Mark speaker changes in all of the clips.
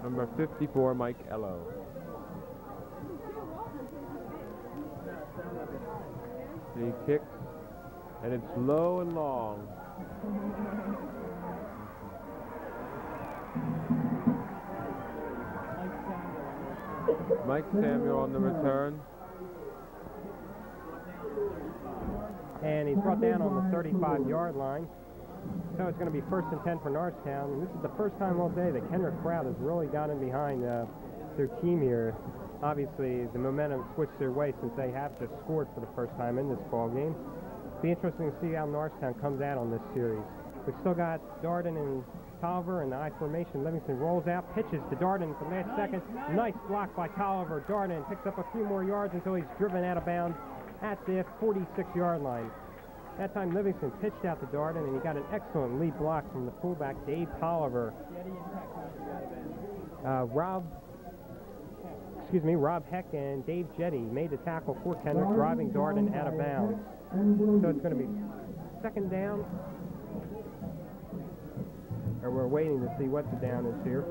Speaker 1: Number 54, Mike Ello. He kicks, and it's low and long. Mike Samuel on the return.
Speaker 2: And he's brought down on the 35-yard line. So it's going to be 1st and 10 for Norristown. And this is the first time all day the Kenrick crowd has really gotten behind their team here. Obviously, the momentum switched their way since they have just scored for the first time in this ball game. It'll be interesting to see how Norristown comes out on this series. We've still got Darden and Tolliver in the I formation. Livingston rolls out, pitches to Darden at the last second. Nice block by Tolliver. Darden picks up a few more yards until he's driven out of bounds at the 46-yard line. That time Livingston pitched out to Darden, and he got an excellent lead block from the fullback, Dave Tolliver. Rob Heck and Dave Jetty made the tackle for Kenrick, driving Darden out of bounds. So it's going to be 2nd down. Or we're waiting to see what the down is here.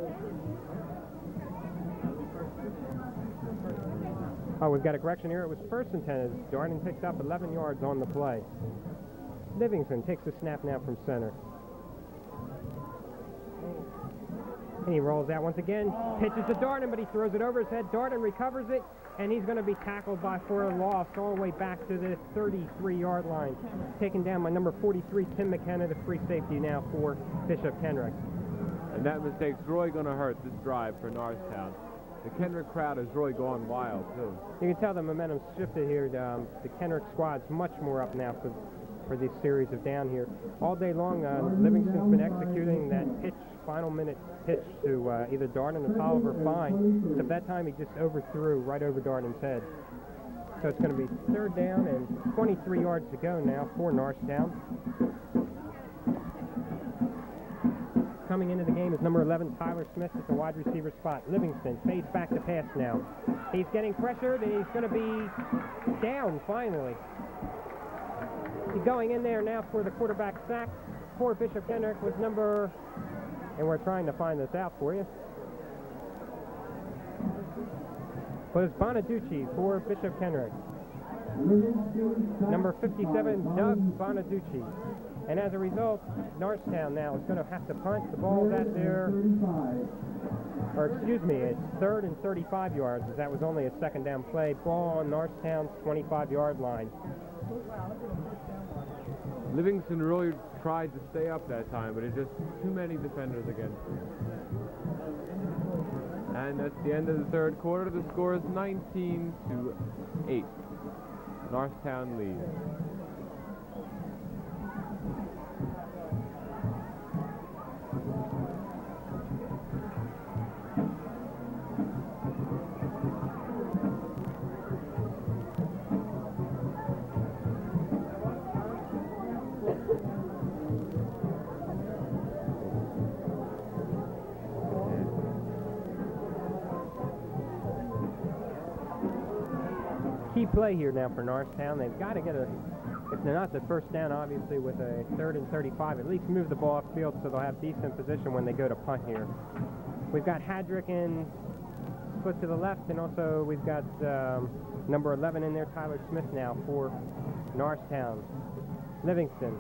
Speaker 2: Oh, we've got a correction here. It was 1st and 10 as Darden picked up 11 yards on the play. Livingston takes the snap now from center. And he rolls out once again, pitches to Darden, but he throws it over his head. Darden recovers it, and he's going to be tackled for a loss all the way back to the 33-yard line. Taken down by number 43, Tim McKenna, the free safety now for Bishop Kenrick.
Speaker 1: And that mistake's really going to hurt this drive for Norristown. The Kenrick crowd has really gone wild, too.
Speaker 2: You can tell the momentum's shifted here. The Kenrick squad's much more up now for this series of down here. All day long, Livingston's been executing that final minute pitch to either Darden or Tolliver fine. Except that time he just overthrew right over Darden's head. So it's going to be 3rd down and 23 yards to go now for Norristown. Coming into the game is number 11, Tyler Smith at the wide receiver spot. Livingston fades back to pass now. He's getting pressured, and he's going to be down finally. He's going in there now for the quarterback sack. For Bishop Kenrick was number, and we're trying to find this out for you. But it's Bonaducci for Bishop Kenrick. Number 57, Doug Bonaducci. And as a result, Norristown now is going to have to punt. The ball's at their, it's 3rd and 35 yards, as that was only a 2nd down play. Ball on Norristown's 25-yard line.
Speaker 1: Livingston really tried to stay up that time, but it's just too many defenders against them. And that's the end of the 3rd quarter. The score is 19-8. Norristown leads.
Speaker 2: Key play here now for Norristown. They've got to get if they're not the 1st down, obviously, with a 3rd and 35, at least move the ball upfield so they'll have decent position when they go to punt here. We've got Hadrick in split to the left, and also we've got number 11 in there, Tyler Smith now for Norristown. Livingston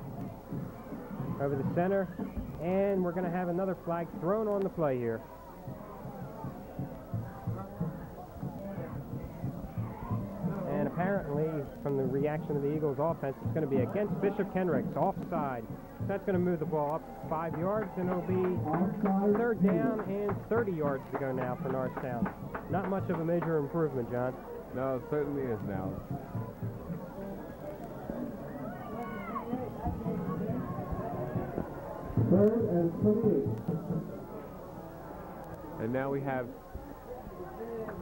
Speaker 2: over the center, and we're going to have another flag thrown on the play here. And apparently, from the reaction of the Eagles' offense, it's going to be against Bishop Kenrick's offside. That's going to move the ball up 5 yards, and it'll be 3rd down and 30 yards to go now for Norristown. Not much of a major improvement, John.
Speaker 1: No, it certainly is now.
Speaker 3: Third and 28.
Speaker 1: And now we have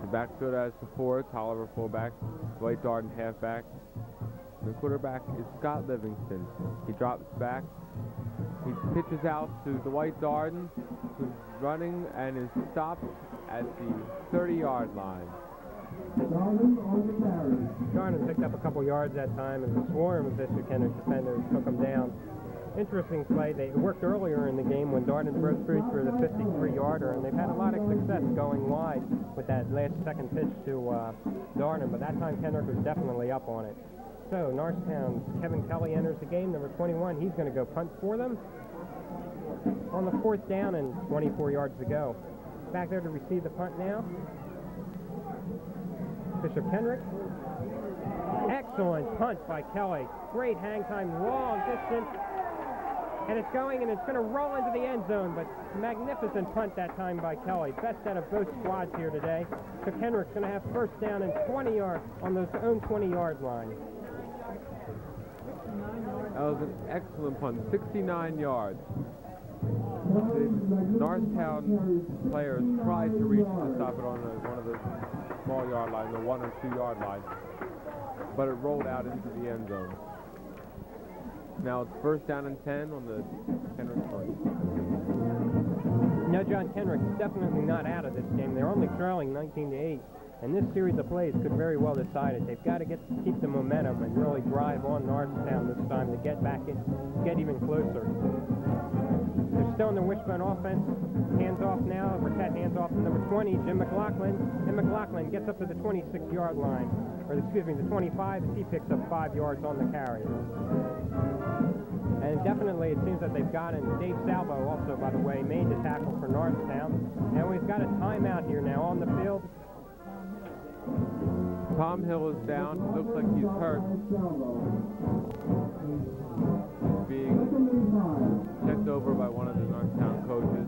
Speaker 1: the backfield as before, Tolliver fullback, Dwight Darden halfback. The quarterback is Scott Livingston. He drops back. He pitches out to Dwight Darden, who's running and is stopped at the 30-yard line.
Speaker 2: Darden picked up a couple yards that time, and the swarm of Bishop Kenrick defenders took him down. interesting play. They worked earlier in the game when Darden broke through for the 53-yarder, and they've had a lot of success going wide with that last second pitch to Darden, but that time Kenrick was definitely up on it. So Norristown's Kevin Kelly enters the game, number 21. He's going to go punt for them on the 4th down and 24 yards to go. Back there to receive the punt now, Bishop Kenrick. Excellent punt by Kelly. Great hang time, long distance. And it's going to roll into the end zone, but magnificent punt that time by Kelly. Best out of both squads here today. So Kenrick's going to have 1st down and 20 yards on their own 20-yard line.
Speaker 1: That was an excellent punt, 69 yards. The Norristown players tried to reach to stop it on one of the small yard lines, the 1 or 2 yard line, but it rolled out into the end zone. Now it's 1st down and 10 on the Kenrick 20.
Speaker 2: Now John Kenrick's definitely not out of this game. They're only trailing 19-8, and this series of plays could very well decide it. They've got to keep the momentum and really drive on Norristown this time to get back in, get even closer. They're still in the wishbone offense. Hands off now. Burkett hands off to number 20, Jim McLaughlin. And McLaughlin gets up to the 26-yard line, or excuse me, the 25, as he picks up 5 yards on the carry. And definitely it seems that they've gotten Dave Salvo also, by the way, made the tackle for Norristown. And we've got a timeout here now on the field.
Speaker 1: Tom Hill is down. Looks like he's hurt. He's being checked over by one of the Norristown coaches.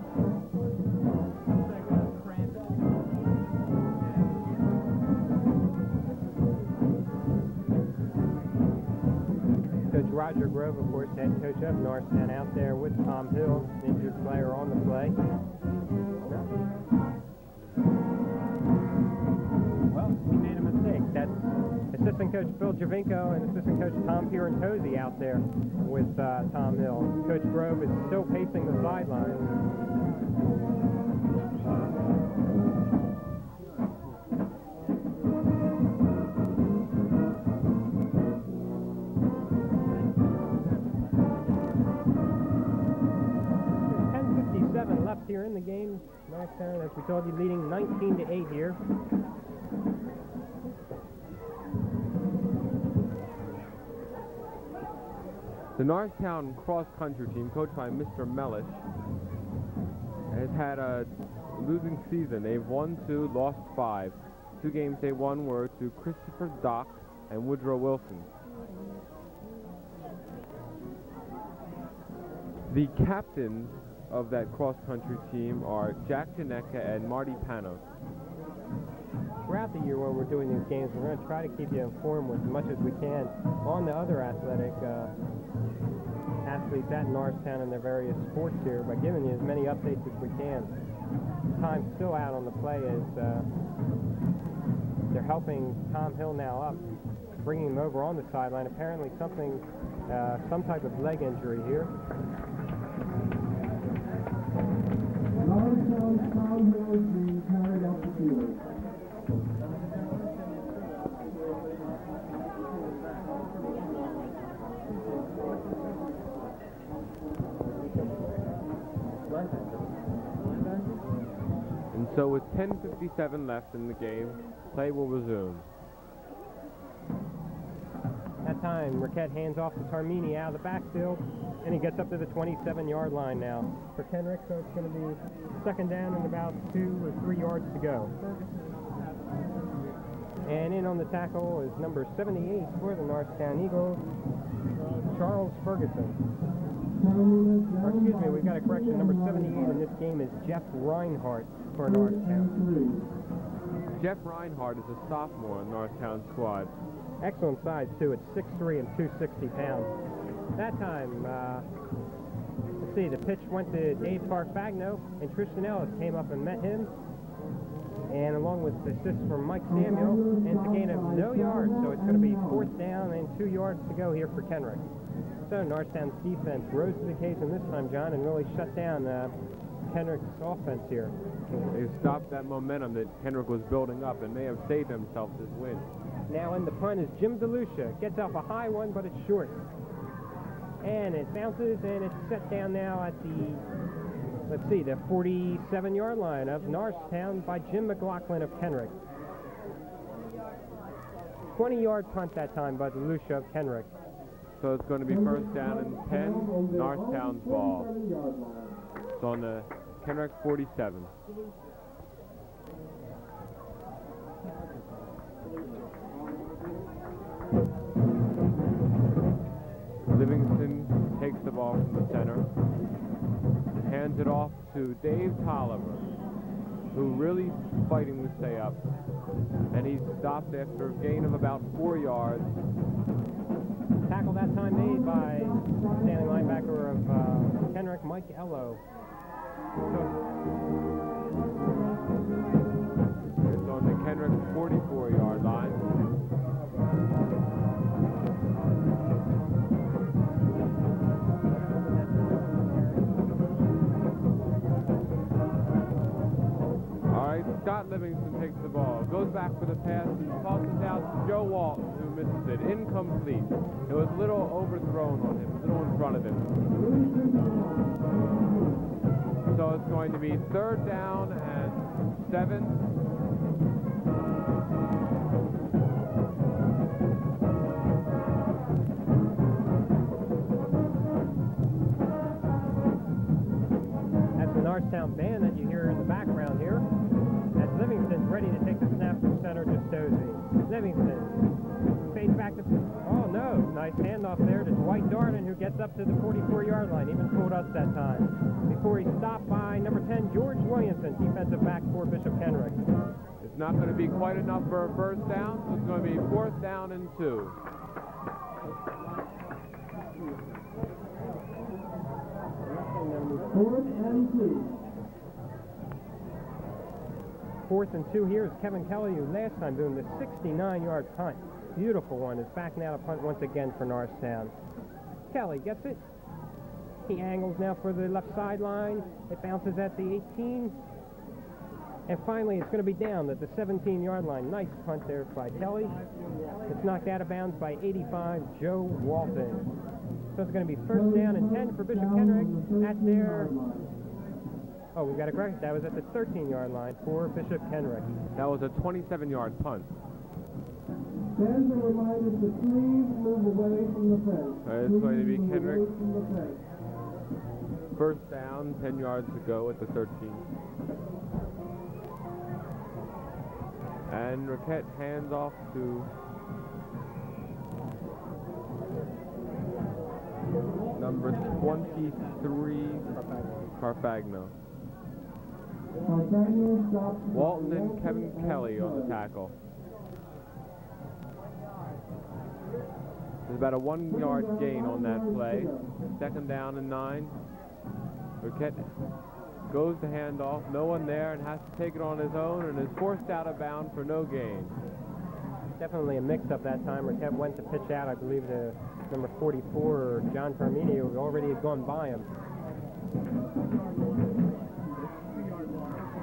Speaker 2: Coach Roger Grove, of course, head coach of Norristown, out there with Tom Hill, injured player on the play. Well, he made a mistake. That's assistant coach Phil Javinko and assistant coach Tom Pierantozzi out there with Tom Hill. Coach Grove is still pacing the sideline. Here in the game, Norristown, as we told you, leading 19-8 here.
Speaker 1: The Norristown cross-country team, coached by Mr. Mellish, has had a losing season. They've won 2, lost 5. 2 games they won were to Christopher Dock and Woodrow Wilson. The captains of that cross-country team are Jack Janeka and Marty Panos.
Speaker 2: Throughout the year when we're doing these games, we're going to try to keep you informed with as much as we can on the other athletic athletes at Norristown and their various sports here by giving you as many updates as we can. Time's still out on the play as they're helping Tom Hill now up, bringing him over on the sideline. Apparently some type of leg injury here.
Speaker 3: Tom Hill is being carried off the field.
Speaker 1: And so with 10:57 left in the game, play will resume.
Speaker 2: That time, Burkett hands off to Tarmini out of the backfield, and he gets up to the 27-yard line now for Kenrick, so it's going to be 2nd down and about 2 or 3 yards to go. And in on the tackle is number 78 for the Norristown Eagles, Charles Ferguson. Or excuse me, we've got a correction. Number 78 in this game is Jeff Reinhardt for Norristown.
Speaker 1: Jeff Reinhardt is a sophomore in Norristown squad.
Speaker 2: Excellent size, too. It's 6'3" and 260 pounds. That time, let's see, the pitch went to Dave Farfagno, and Tristan Ellis came up and met him. And along with the assist from Mike Samuel, and it's a gain of no yards, so it's going to be 4th down and 2 yards to go here for Kenrick. So Norristown's defense rose to the occasion this time, John, and really shut down Kenrick's offense here.
Speaker 1: They've stopped that momentum that Kenrick was building up and may have saved themselves this win.
Speaker 2: Now in the punt is Jim DeLucia. Gets off a high one, but it's short. And it bounces, and it's set down now at the, let's see, the 47-yard line of Norristown by Jim McLaughlin of Kenrick. 20-yard punt that time by Lucia of Kenrick.
Speaker 1: So it's going to be first down and 10, Norristown's ball. It's on the Kenrick 47. Livingston takes the ball from the center and hands it off to Dave Tolliver, who really fighting to stay up. And he's stopped after a gain of about 4 yards.
Speaker 2: Tackle that time made by standing linebacker of Kenrick, Mike Ello.
Speaker 1: It's on the Kenrick 44-yard line. Scott Livingston takes the ball, goes back for the pass, tosses out to Joe Walton, who misses it. Incomplete. It was a little overthrown on him, a little in front of him. So it's going to be third down and 7.
Speaker 2: That's the Norristown band that you hear in the background here. Livingston's ready to take the snap from center to Stosey. Livingston fades back to... Oh, no. Nice handoff there to Dwight Darden, who gets up to the 44-yard line. Even fooled us that time. Before he's stopped by number 10, George Williamson, defensive back for Bishop Kenrick.
Speaker 1: It's not going to be quite enough for a first down, so it's going to be fourth down and 2.
Speaker 3: Fourth and 2.
Speaker 2: 4th and 2 here is Kevin Kelly, who last time doing the 69-yard punt. Beautiful one. Is back now to punt once again for Norristown. Kelly gets it. He angles now for the left sideline. It bounces at the 18. And finally, it's going to be down at the 17-yard line. Nice punt there by Kelly. It's knocked out of bounds by 85, Joe Walton. So it's going to be first down and 10 for Bishop Kenrick at their... Oh, we got it correct. That was at the 13-yard line for Bishop Kenrick.
Speaker 1: That was a 27-yard punt.
Speaker 3: Fans are reminded to please move away from the fence.
Speaker 1: It's going to be Kenrick. First down, 10 yards to go at the 13. And Roquette hands off to number 23, Carfagno. Walton and Kevin Kelly on the tackle. There's about a 1-yard gain on that play. Second down and 9. Roquette goes to handoff, no one there, and has to take it on his own and is forced out of bounds for no gain.
Speaker 2: Definitely a mix-up that time. Roquette went to pitch out, I believe, to number 44, John Fermini, who already had gone by him.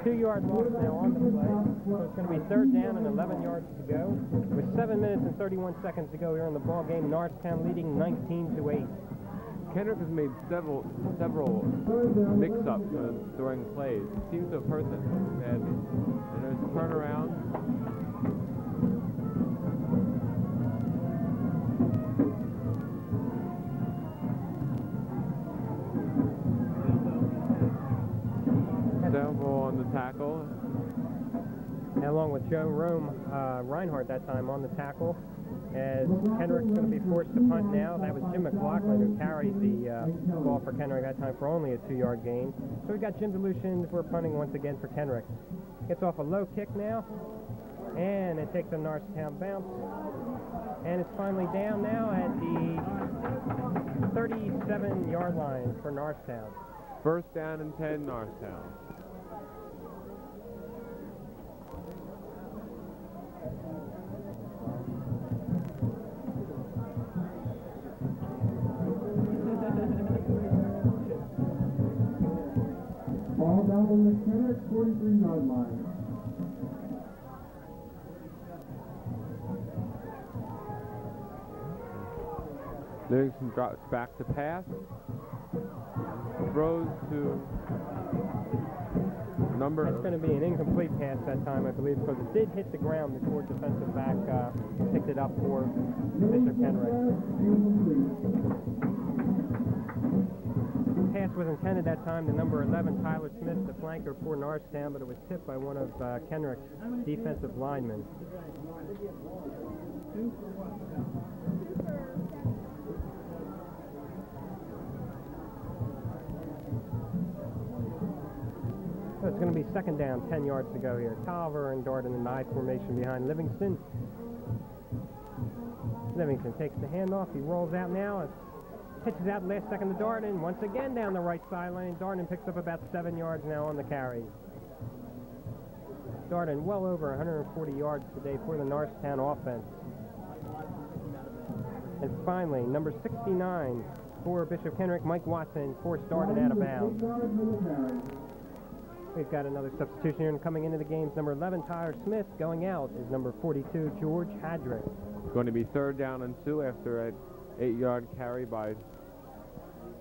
Speaker 2: 2-yard loss now on the play. So it's going to be third down and 11 yards to go. With 7 minutes and 31 seconds to go here in the ball game, Norristown leading 19-8.
Speaker 1: Kenrick has made several mix-ups during plays. It seems to have hurt them badly. And there's a turnaround. Several on the tackle.
Speaker 2: And along with Joe Reinhardt that time on the tackle. As Kenrick's going to be forced to punt now. That was Jim McLaughlin who carried the ball for Kenrick that time for only a 2-yard gain. So we got Jim DeLucian for punting once again for Kenrick. Gets off a low kick now. And it takes a Norristown bounce. And it's finally down now at the 37-yard line for Norristown.
Speaker 1: First down and 10, Norristown.
Speaker 3: Ball down on the Kenrick 43-yard line.
Speaker 1: Livingston drops back to pass. Throws to number...
Speaker 2: That's going to be an incomplete pass that time, I believe, because it did hit the ground before defensive back picked it up for Bishop Kenrick. Pass was intended that time to number 11, Tyler Smith, the flanker for Norristown, but it was tipped by one of Kenrick's defensive linemen. So it's going to be second down, 10 yards to go here. Tolliver and Darden in the I formation behind Livingston. Livingston takes the handoff. He rolls out now and pitches out last second to Darden. Once again down the right sideline. Darden picks up about 7 yards now on the carry. Darden well over 140 yards today for the Norristown offense. And finally, number 69 for Bishop Kenrick, Mike Watson, forced Darden out of bounds. We've got another substitution here, and coming into the game's number 11, Tyler Smith. Going out is number 42, George Hadrick.
Speaker 1: It's going to be third down and 2 after an 8-yard carry by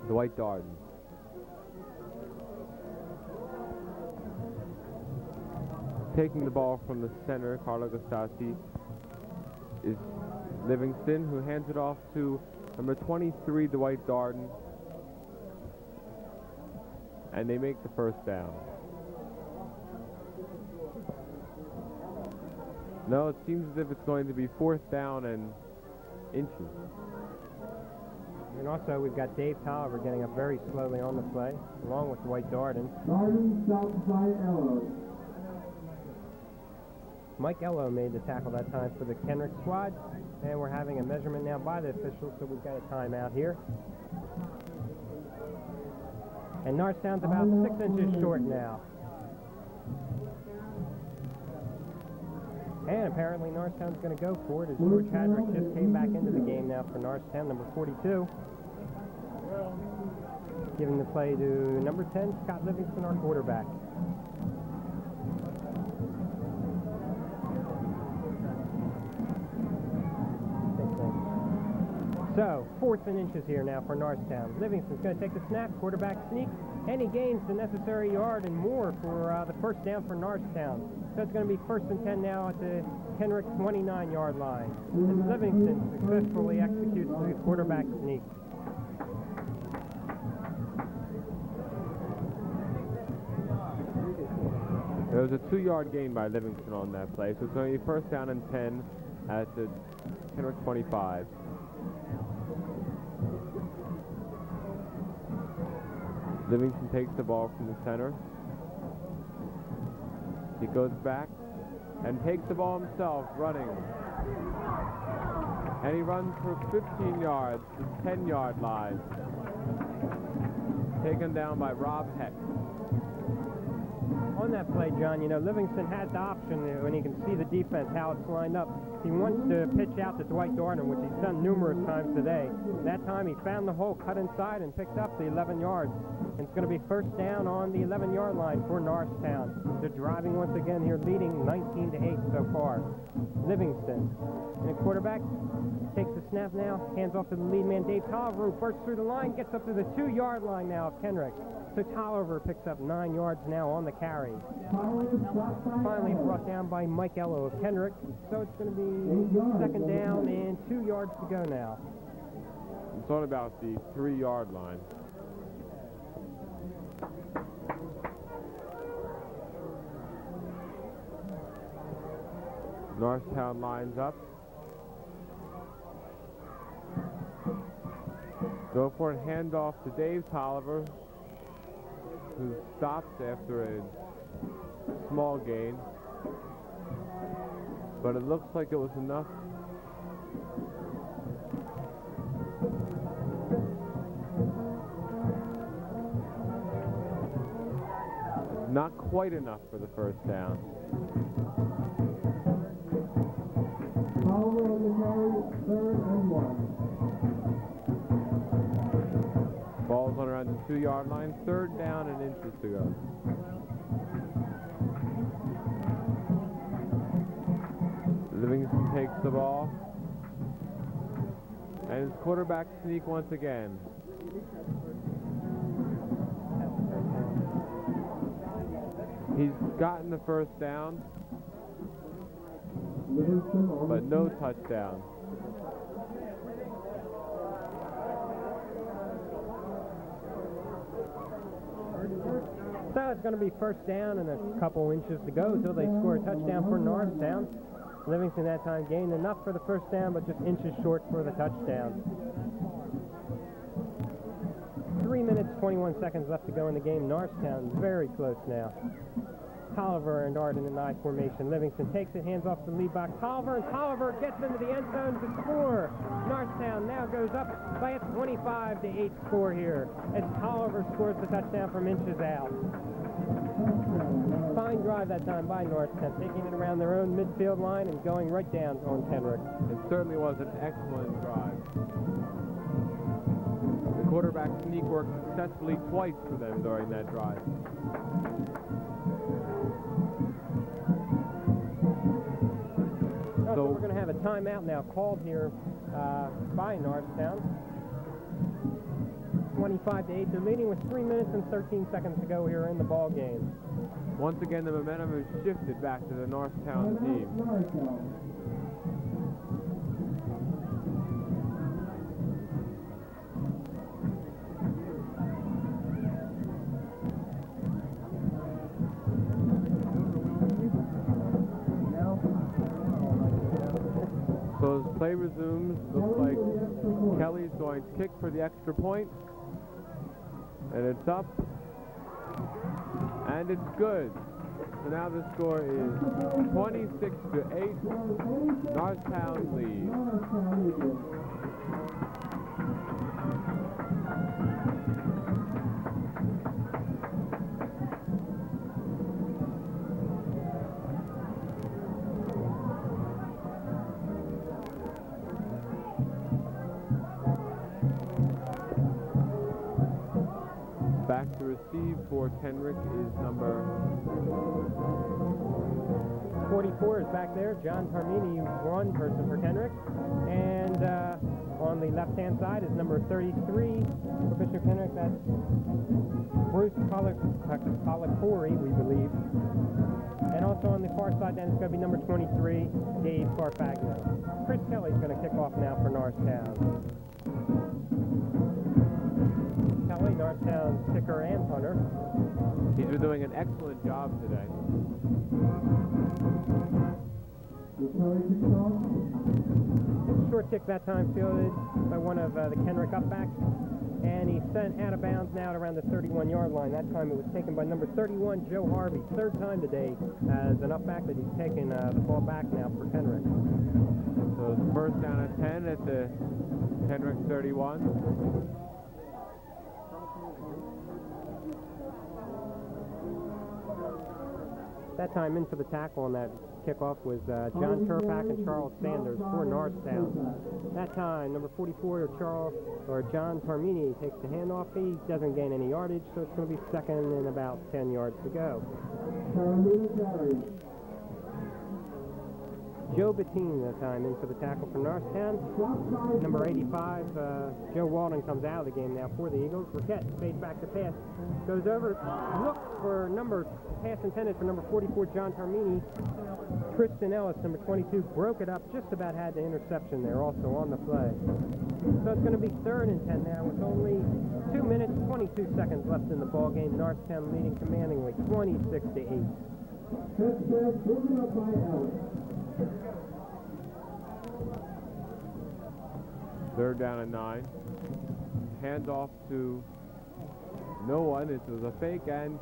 Speaker 1: Dwight Darden. Taking the ball from the center, Carlo Gustasi, is Livingston, who hands it off to number 23, Dwight Darden. And they make the first down. No, it seems as if it's going to be fourth down and inches.
Speaker 2: And also, we've got Dave Tolliver getting up very slowly on the play, along with Dwight Darden.
Speaker 3: Darden stopped by Ello.
Speaker 2: Mike Ello made the tackle that time for the Kenrick squad. And we're having a measurement now by the officials, so we've got a timeout here. And Norristown's about 6 inches short now. And apparently Norristown's going to go for it as George Hadrick just came back into the game now for Norristown, number 42. Giving the play to number 10, Scott Livingston, our quarterback. So, 4th and inches here now for Norristown. Livingston's going to take the snap, quarterback sneak, and he gains the necessary yard and more for the first down for Norristown. So it's going to be 1st and 10 now at the Kenrick 29-yard line. As Livingston successfully executes the quarterback sneak.
Speaker 1: There was a 2-yard gain by Livingston on that play, so it's going to be 1st down and 10 at the Kenrick 25. Livingston takes the ball from the center. He goes back and takes the ball himself, running. And he runs for 15 yards, the 10-yard line. Taken down by Rob Heck.
Speaker 2: On that play, John, you know, Livingston had the option when he can see the defense, how it's lined up. He wants to pitch out to Dwight Darden, which he's done numerous times today. That time he found the hole, cut inside, and picked up the 11 yards. And it's going to be 1st down on the 11-yard line for Norristown. They're driving once again here, leading 19-8 so far. Livingston. And the quarterback takes the snap now, hands off to the lead man, Dave Tolliver, who bursts through the line, gets up to the 2-yard line now of Kenrick. So Tolliver picks up 9 yards now on the carry. Finally brought down by Mike Ello of Kenrick. So it's going to be 2nd down and 2 yards to go now.
Speaker 1: It's all about the 3-yard line. Norristown lines up. Go for a handoff to Dave Tolliver, who stops after a small gain. But it looks like it was enough. Not quite enough for the 1st down.
Speaker 3: Tolliver on the carry, 3rd and 1.
Speaker 1: Ball's on around the 2-yard line, 3rd down and inches to go. Livingston takes the ball And his quarterback sneak once again. He's gotten the first down, but no touchdown.
Speaker 2: So it's going to be first down and a couple inches to go until they score a touchdown for Norristown. Livingston that time gained enough for the first down, but just inches short for the touchdown. 3 minutes, 21 seconds left to go in the game. Norristown very close now. Tolliver and Art in the I formation. Livingston takes it, hands off the lead back. Tolliver, and Tolliver gets into the end zone to score. Norristown now goes up by a 25-8 score here as Tolliver scores the touchdown from inches out. Fine drive that time by Norristown, taking it around their own midfield line and going right down on Kenrick.
Speaker 1: It certainly was an excellent drive. The quarterback sneak worked successfully twice for them during that drive.
Speaker 2: So we're going to have a timeout now called here by Norristown. 25-8. They're leading with 3 minutes and 13 seconds to go here in the ball game.
Speaker 1: Once again, the momentum is shifted back to the Norristown team. So as play resumes, looks like Kelly's going to kick for the extra point. And it's up. And it's good. So now the score is 26-8. Norristown leads. Back to receive for Kenrick is number
Speaker 2: 44 is back there. John Tarmini, one person for Kenrick. And on the left-hand side is number 33 for Bishop Kenrick. That's Bruce Policori, we believe. And also on the far side then it's going to be number 23, Dave Carfagno. Chris Kelly's going to kick off now for Norristown. Kelly, Norristown's kicker and punter.
Speaker 1: He's been doing an excellent job today.
Speaker 2: Short kick that time fielded by one of the Kenrick upbacks. And he's sent out of bounds now at around the 31-yard line. That time it was taken by number 31, Joe Harvey. Third time today as an upback that he's taken the ball back now for Kenrick.
Speaker 1: So it's first down at 10 at the Kenrick 31.
Speaker 2: That time in for the tackle on that kickoff was John Turpak and Charles Sanders for Norristown. That time, number 44, John Tarmini takes the handoff. He doesn't gain any yardage, so it's going to be second and about 10 yards to go. Joe Bettine that time in for the tackle for Norristown. Number 85, Joe Walden comes out of the game now for the Eagles. Burkett fades back to pass. Goes over, looks for pass intended for number 44, John Tarmini. Tristan Ellis, number 22, broke it up, just about had the interception there also on the play. So it's going to be third and 10 now with only 2 minutes, 22 seconds left in the ball game. Norristown leading commandingly, 26-8.
Speaker 1: Third down and 9. Hands off to no one. It was a fake, and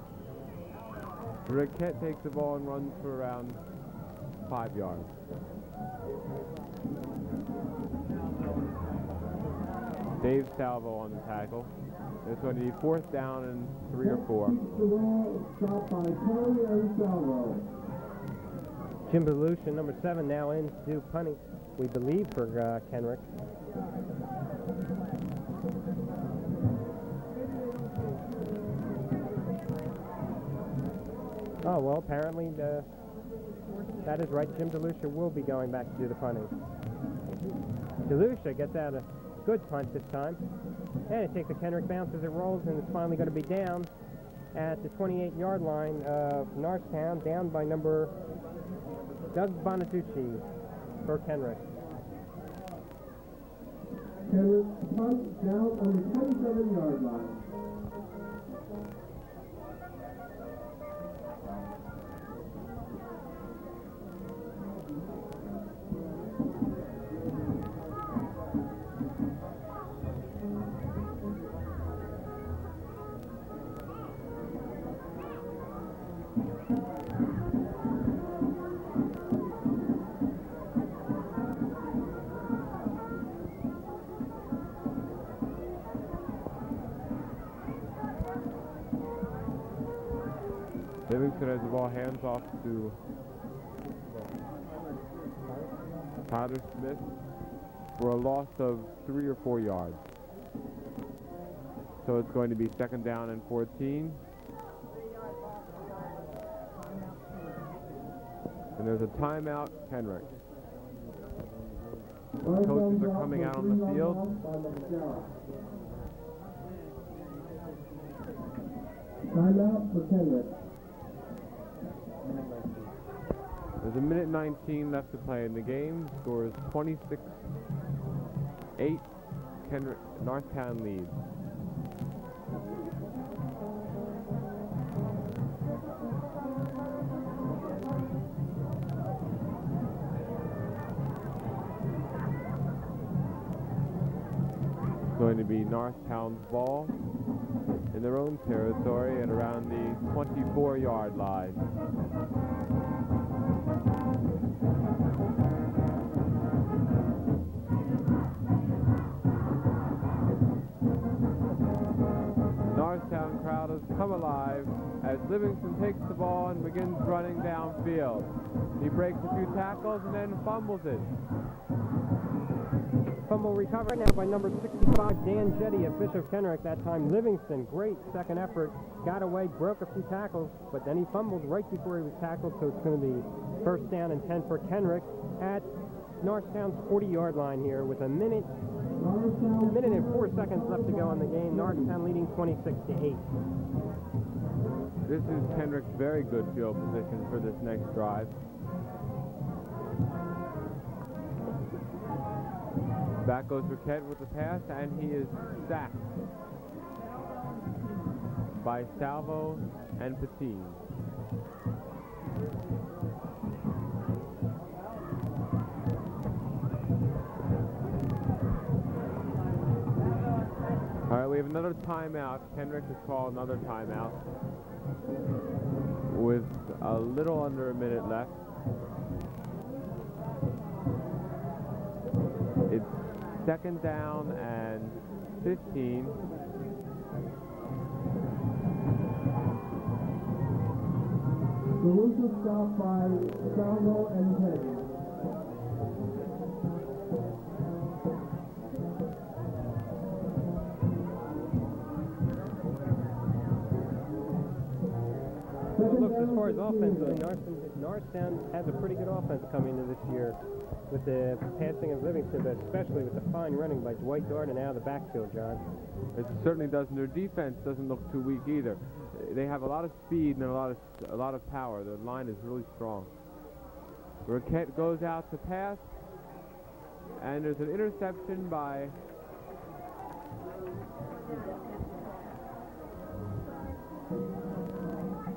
Speaker 1: Riquette takes the ball and runs for around 5 yards. Dave Salvo on the tackle. It's going to be fourth down and 3 or 4.
Speaker 2: Jim Belushi, number 7, now in to do punting, we believe, for Kenrick. Oh, well, apparently that is right. Jim DeLucia will be going back to do the punting. DeLucia gets out of Good punt this time. And it takes a Kenrick bounce as it rolls, and it's finally going to be down at the 28-yard line of Norristown, down by number Doug Bonatucci for Kenrick.
Speaker 3: Kenrick punt down on the 27-yard line.
Speaker 1: Livingston has the ball, hands off to Tyler Smith for a loss of 3 or 4 yards. So it's going to be 2nd down and 14. And there's a timeout, Kenrick. Coaches are coming out on the field.
Speaker 3: Timeout for Kenrick.
Speaker 1: There's a minute 19 left to play in the game. Score is 26-8. Norristown leads. It's going to be Norristown's ball in their own territory at around the 24-yard line. Norristown crowd has come alive as Livingston takes the ball and begins running downfield. He breaks a few tackles and then fumbles it.
Speaker 2: Fumble recovered now by number 65, Dan Jetty of Bishop Kenrick. That time Livingston, great second effort, got away, broke a few tackles, but then he fumbled right before he was tackled, so it's going to be 1st down and 10 for Kenrick at Norristown's 40-yard line here with a minute and 4 seconds left to go in the game. Norristown leading 26-8.
Speaker 1: This is Kenrick's very good field position for this next drive. Back goes Burkett with the pass, and he is sacked by Salvo and Patine. All right, we have another timeout. Kenrick has called another timeout with a little under a minute left. It's 2nd down and 15.
Speaker 3: Elusive stop by Salvo and Teddy.
Speaker 2: Look, as far as offense, Norristown has a pretty good offense coming into this year with the passing of Livingston, but especially with the fine running by Dwight Darden out of the backfield, John.
Speaker 1: It certainly does, and their defense doesn't look too weak either. They have a lot of speed and a lot of power. The line is really strong. Burkett goes out to pass, and there's an interception by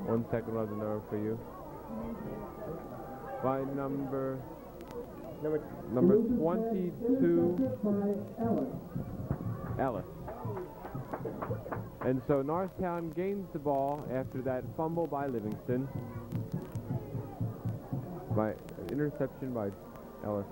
Speaker 1: one second, I'll have the number for you. By number 22, Ellis. And so Norristown gains the ball after that fumble by Livingston. By interception by Ellis.